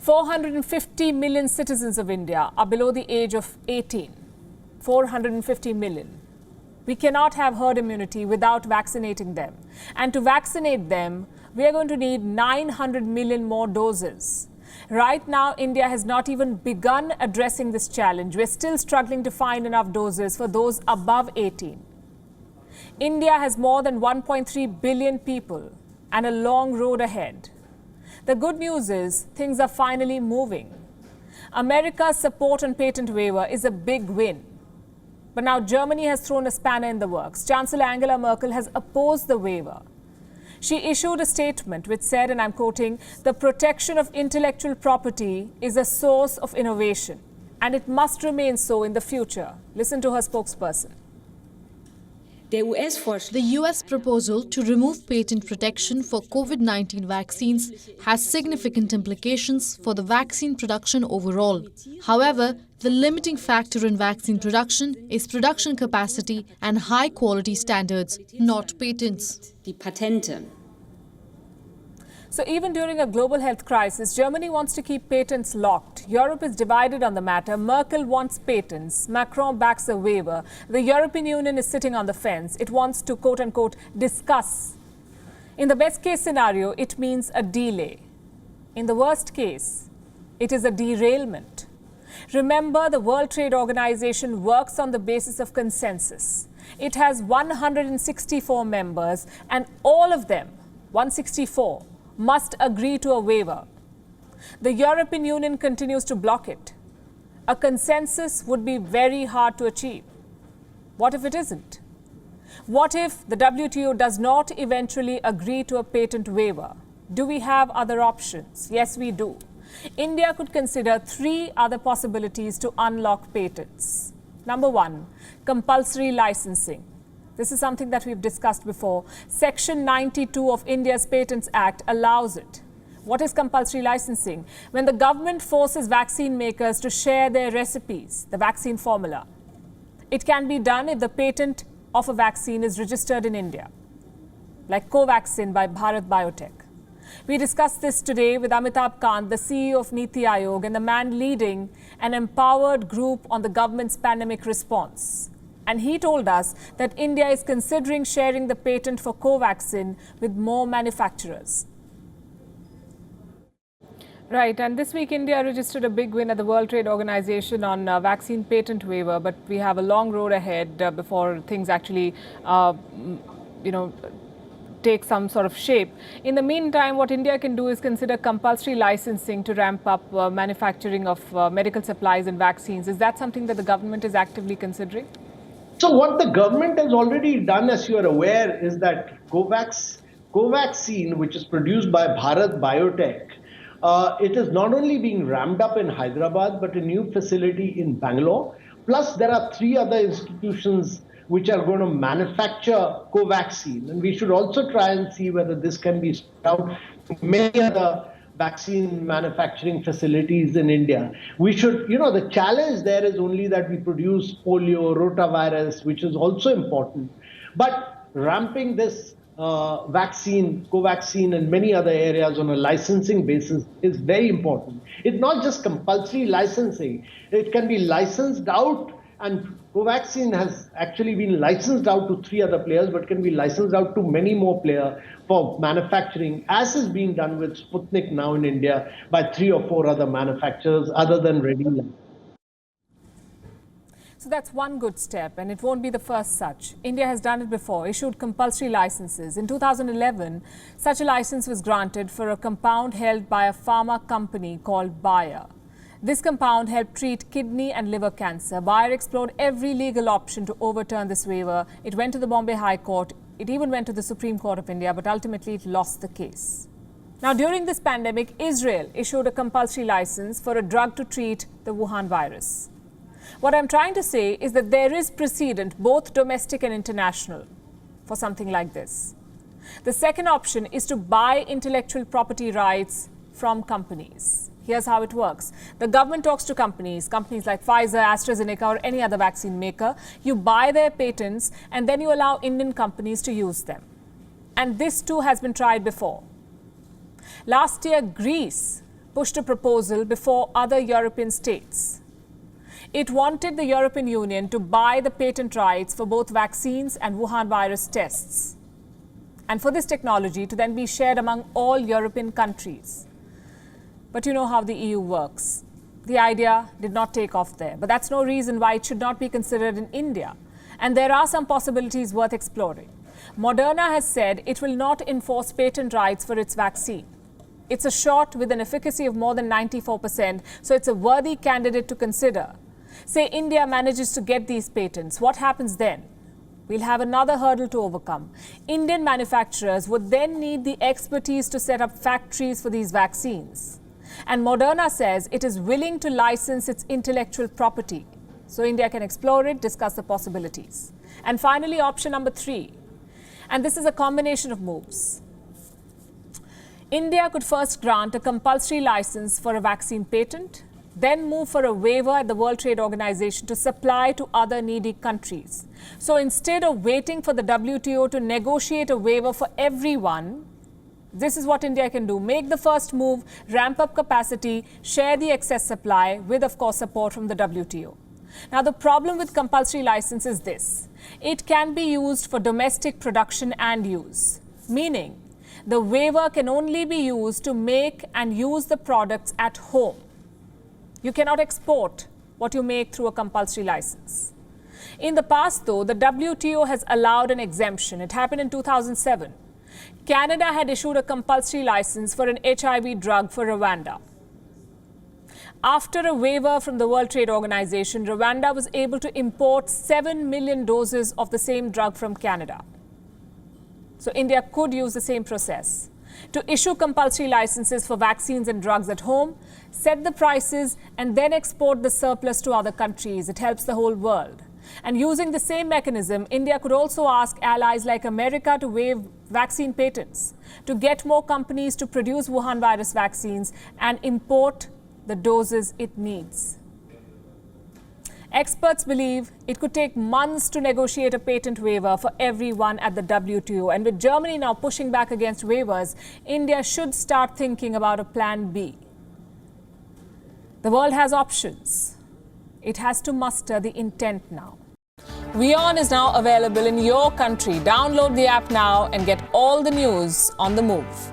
450 million citizens of India are below the age of 18. 450 million. We cannot have herd immunity without vaccinating them. And to vaccinate them, we are going to need 900 million more doses. Right now, India has not even begun addressing this challenge. We're still struggling to find enough doses for those above 18. India has more than 1.3 billion people and a long road ahead. The good news is things are finally moving. America's support on patent waiver is a big win. But now Germany has thrown a spanner in the works. Chancellor Angela Merkel has opposed the waiver. She issued a statement which said, and I'm quoting, "The protection of intellectual property is a source of innovation, and it must remain so in the future." Listen to her spokesperson. The US proposal to remove patent protection for COVID-19 vaccines has significant implications for the vaccine production overall. However, the limiting factor in vaccine production is production capacity and high-quality standards, not patents. So even during a global health crisis, Germany wants to keep patents locked. Europe is divided on the matter. Merkel wants patents. Macron backs a waiver. The European Union is sitting on the fence. It wants to, quote-unquote, discuss. In the best-case scenario, it means a delay. In the worst case, it is a derailment. Remember, the World Trade Organization works on the basis of consensus. It has 164 members, and all of them, 164, must agree to a waiver. The European Union continues to block it. A consensus would be very hard to achieve. What if it isn't? What if the WTO does not eventually agree to a patent waiver? Do we have other options? Yes, we do. India could consider 3 other possibilities to unlock patents. Number 1, compulsory licensing. This is something that we've discussed before. Section 92 of India's Patents Act allows it. What is compulsory licensing? When the government forces vaccine makers to share their recipes, the vaccine formula. It can be done if the patent of a vaccine is registered in India, like Covaxin by Bharat Biotech. We discussed this today with Amitabh Kant, the CEO of Niti Aayog and the man leading an empowered group on the government's pandemic response. And he told us that India is considering sharing the patent for Covaxin with more manufacturers. Right, and this week India registered a big win at the World Trade Organization on vaccine patent waiver, but we have a long road ahead before things actually, take some sort of shape. In the meantime, what India can do is consider compulsory licensing to ramp up manufacturing of medical supplies and vaccines. Is that something that the government is actively considering? So what the government has already done, as you are aware, is that Covaxin, which is produced by Bharat Biotech, it is not only being ramped up in Hyderabad, but a new facility in Bangalore. Plus, there are 3 other institutions which are going to manufacture Covaxin. And we should also try and see whether this can be spread out to many other vaccine manufacturing facilities in India. We should, the challenge there is only that we produce polio, rotavirus, which is also important. But ramping this vaccine, Covaxin, and many other areas on a licensing basis is very important. It's not just compulsory licensing. It can be licensed out, and Covaxin has actually been licensed out to 3 other players, but can be licensed out to many more players for manufacturing, as is being done with Sputnik now in India by 3 or 4 other manufacturers other than Reddy. So that's one good step, and it won't be the first such. India has done it before, issued compulsory licenses. In 2011, such a license was granted for a compound held by a pharma company called Bayer. This compound helped treat kidney and liver cancer. Bayer explored every legal option to overturn this waiver. It went to the Bombay High Court. It even went to the Supreme Court of India, but ultimately it lost the case. Now, during this pandemic, Israel issued a compulsory license for a drug to treat the Wuhan virus. What I'm trying to say is that there is precedent, both domestic and international, for something like this. The second option is to buy intellectual property rights from companies. Here's how it works. The government talks to companies like Pfizer, AstraZeneca, or any other vaccine maker. You buy their patents, and then you allow Indian companies to use them. And this too has been tried before. Last year, Greece pushed a proposal before other European states. It wanted the European Union to buy the patent rights for both vaccines and Wuhan virus tests, and for this technology to then be shared among all European countries. But you know how the EU works. The idea did not take off there, but that's no reason why it should not be considered in India. And there are some possibilities worth exploring. Moderna has said it will not enforce patent rights for its vaccine. It's a shot with an efficacy of more than 94%, so it's a worthy candidate to consider. Say India manages to get these patents, what happens then? We'll have another hurdle to overcome. Indian manufacturers would then need the expertise to set up factories for these vaccines. And Moderna says it is willing to license its intellectual property. So India can explore it, discuss the possibilities. And finally, option number 3. And this is a combination of moves. India could first grant a compulsory license for a vaccine patent, then move for a waiver at the World Trade Organization to supply to other needy countries. So instead of waiting for the WTO to negotiate a waiver for everyone, this is what India can do. Make the first move, ramp up capacity, share the excess supply with, of course, support from the WTO. Now, the problem with compulsory license is this. It can be used for domestic production and use, meaning the waiver can only be used to make and use the products at home. You cannot export what you make through a compulsory license. In the past, though, the WTO has allowed an exemption. It happened in 2007. Canada had issued a compulsory license for an HIV drug for Rwanda. After a waiver from the World Trade Organization, Rwanda was able to import 7 million doses of the same drug from Canada. So India could use the same process to issue compulsory licenses for vaccines and drugs at home, set the prices, and then export the surplus to other countries. It helps the whole world. And using the same mechanism, India could also ask allies like America to waive vaccine patents, to get more companies to produce Wuhan virus vaccines and import the doses it needs. Experts believe it could take months to negotiate a patent waiver for everyone at the WTO. And with Germany now pushing back against waivers, India should start thinking about a plan B. The world has options. It has to muster the intent now. WION is now available in your country. Download the app now and get all the news on the move.